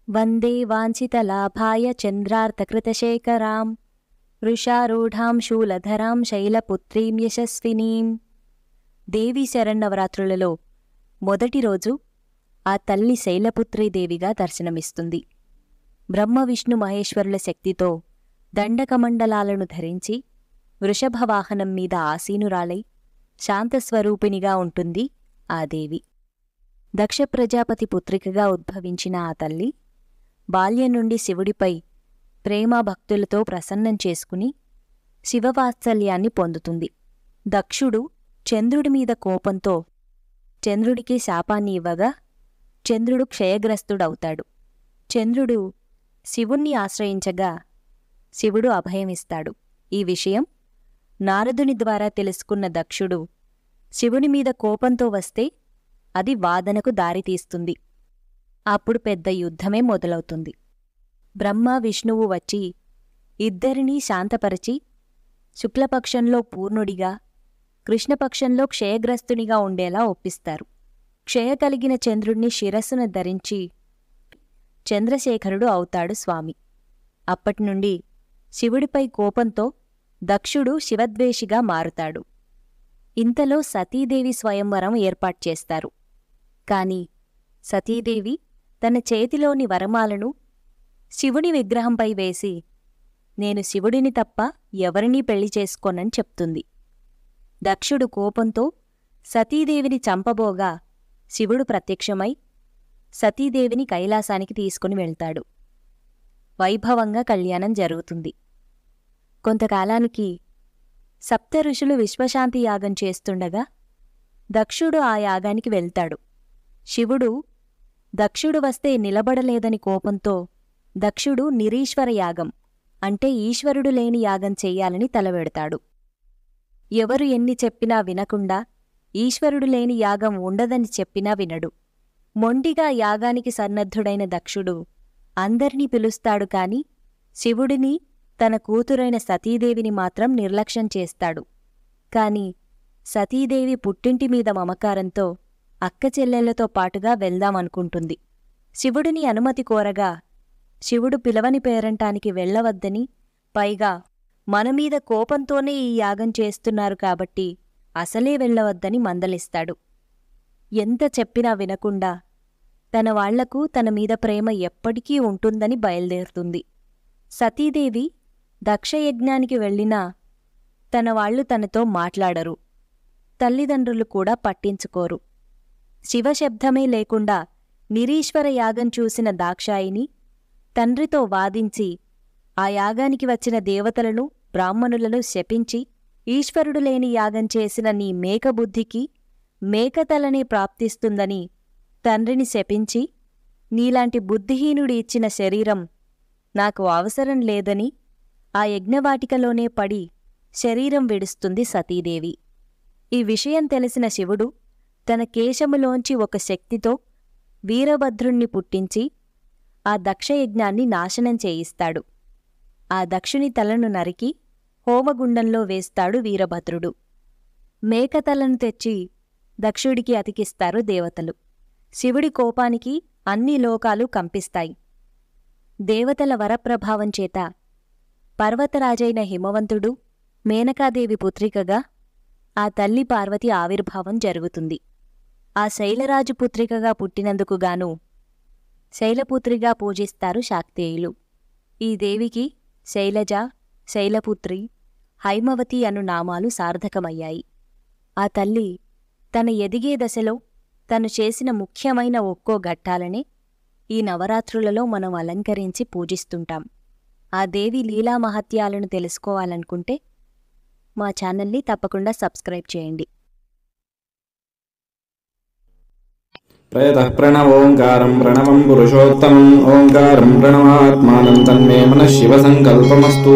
వందే వాంఛితలాభాయ చంద్రార్తకృతశేఖరాం వృషారూఢాం శూలధరాం శైలపుత్రీం యశస్వినీం. దేవీ శరన్నవరాత్రులలో మొదటి రోజు ఆ తల్లి శైలపుత్రీదేవిగా దర్శనమిస్తుంది. బ్రహ్మ విష్ణు మహేశ్వరుల శక్తితో దండకమండలాలను ధరించి వృషభవాహనం మీద ఆసీనురాలై శాంతస్వరూపిణిగా ఉంటుంది ఆ దేవి. దక్ష ప్రజాపతి పుత్రికగా ఉద్భవించిన ఆ తల్లి బాల్యం నుండి శివుడిపై ప్రేమాభక్తులతో ప్రసన్నం చేసుకుని శివవాత్సల్యాన్ని పొందుతుంది. దక్షుడు చంద్రుడి మీద కోపంతో చంద్రుడికి శాపాన్ని ఇవ్వగా చంద్రుడు క్షయగ్రస్తుడవుతాడు. చంద్రుడు శివుణ్ణి ఆశ్రయించగా శివుడు అభయమిస్తాడు. ఈ విషయం నారదుని ద్వారా తెలుసుకున్న దక్షుడు శివుని మీద కోపంతో వస్తే అది వాదనకు దారితీస్తుంది. అప్పుడు పెద్ద యుద్ధమే మొదలవుతుంది. బ్రహ్మ విష్ణువు వచ్చి ఇద్దరినీ శాంతపరచి శుక్లపక్షంలో పూర్ణుడిగా కృష్ణపక్షంలో క్షయగ్రస్తునిగా ఉండేలా ఒప్పిస్తారు. క్షయ కలిగిన చంద్రుణ్ణి శిరస్సున ధరించి చంద్రశేఖరుడు అవుతాడు స్వామి. అప్పటినుండి శివుడిపై కోపంతో దక్షుడు శివద్వేషిగా మారుతాడు. ఇంతలో సతీదేవి స్వయంవరం ఏర్పాటుచేస్తారు. కాని సతీదేవి తన చేతిలోని వరమాలను శివుని విగ్రహంపై వేసి నేను శివుడిని తప్ప ఎవరినీ పెళ్లి చేసుకోనని చెప్తుంది. దక్షుడు కోపంతో సతీదేవిని చంపబోగా శివుడు ప్రత్యక్షమై సతీదేవిని కైలాసానికి తీసుకుని వెళ్తాడు. వైభవంగా కళ్యాణం జరుగుతుంది. కొంతకాలానికి సప్త ఋషులు విశ్వశాంతి యాగం చేస్తుండగా దక్షుడు ఆ యాగానికి వెళ్తాడు. శివుడు దక్షుడు వస్తే నిలబడలేదని కోపంతో దక్షుడు నిరీశ్వర యాగం అంటే ఈశ్వరుడు లేని యాగం చెయ్యాలని తలవెడతాడు. ఎవరు ఎన్ని చెప్పినా వినకుండా ఈశ్వరుడు లేని యాగం ఉండదని చెప్పినా వినడు. మొండిగా యాగానికి సన్నద్ధుడైన దక్షుడు అందర్నీ పిలుస్తాడు కాని శివుడిని తన కూతురైన సతీదేవిని మాత్రం నిర్లక్ష్యం చేస్తాడు. కాని సతీదేవి పుట్టింటి మీద మమకారంతో అక్కచెల్లెళ్లతో పాటుగా వెళ్దామనుకుంటుంది. శివుడిని అనుమతి కోరగా శివుడు పిలవని పేరంటానికి వెళ్లవద్దని, పైగా మనమీద కోపంతోనే ఈ యాగం చేస్తున్నారు కాబట్టి అసలే వెళ్లవద్దని మందలిస్తాడు. ఎంత చెప్పినా వినకుండా తన వాళ్లకు తన మీద ప్రేమ ఎప్పటికీ ఉంటుందని బయల్దేరుతుంది. సతీదేవి దక్షయజ్ఞానికి వెళ్ళినా తన వాళ్లు తనతో మాట్లాడరు. తల్లిదండ్రులు కూడా పట్టించుకోరు. శివశబ్దమే లేకుండా నిరీశ్వర యాగం చూసిన దాక్షాయిని తండ్రితో వాదించి ఆ యాగానికి వచ్చిన దేవతలను బ్రాహ్మణులను శపించి ఈశ్వరుడు లేని యాగం చేసిన నీ మేకబుద్ధికి మేకతలనే ప్రాప్తిస్తుందని తండ్రిని శపించి నీలాంటి బుద్ధిహీనుడి ఇచ్చిన శరీరం నాకు అవసరం లేదని ఆ యజ్ఞవాటికలోనే పడి శరీరం విడుస్తుంది సతీదేవి. ఈ విషయం తెలిసిన శివుడు తన కేశములోంచి ఒక శక్తితో వీరభద్రుణ్ణి పుట్టించి ఆ దక్షయజ్ఞాన్ని నాశనం చేయిస్తాడు. ఆ దక్షుని తలను నరికి హోమగుండంలో వేస్తాడు వీరభద్రుడు. మేకతలను తెచ్చి దక్షుడికి అతికిస్తారు దేవతలు. శివుడి కోపానికి అన్ని లోకాలు కంపిస్తాయి. దేవతల వరప్రభావం చేత పర్వతరాజైన హిమవంతుడు మేనకాదేవి పుత్రికగా ఆ తల్లి పార్వతి ఆవిర్భావం జరుగుతుంది. ఆ శైలరాజు పుత్రికగా పుట్టినందుకుగాను శైలపుత్రిగా పూజిస్తారు శాక్తేయులు. ఈ దేవికి శైలజ, శైలపుత్రి, హైమవతి అను నామాలు సార్థకమయ్యాయి. ఆ తల్లి తన ఎదిగే దశలో తను చేసిన ముఖ్యమైన ఒక్కో ఘట్టాలనే ఈ నవరాత్రులలో మనం అలంకరించి పూజిస్తుంటాం. ఆ దేవి లీలామహత్యాలను తెలుసుకోవాలనుకుంటే మా ఛానల్ని తప్పకుండా సబ్స్క్రైబ్ చేయండి. ప్రయతః ప్రణవోంకారం ప్రణవం పురుషోత్తమం ఓంకారం ప్రణవాత్మానం తన్మే మనః శివ సంకల్పమస్తు.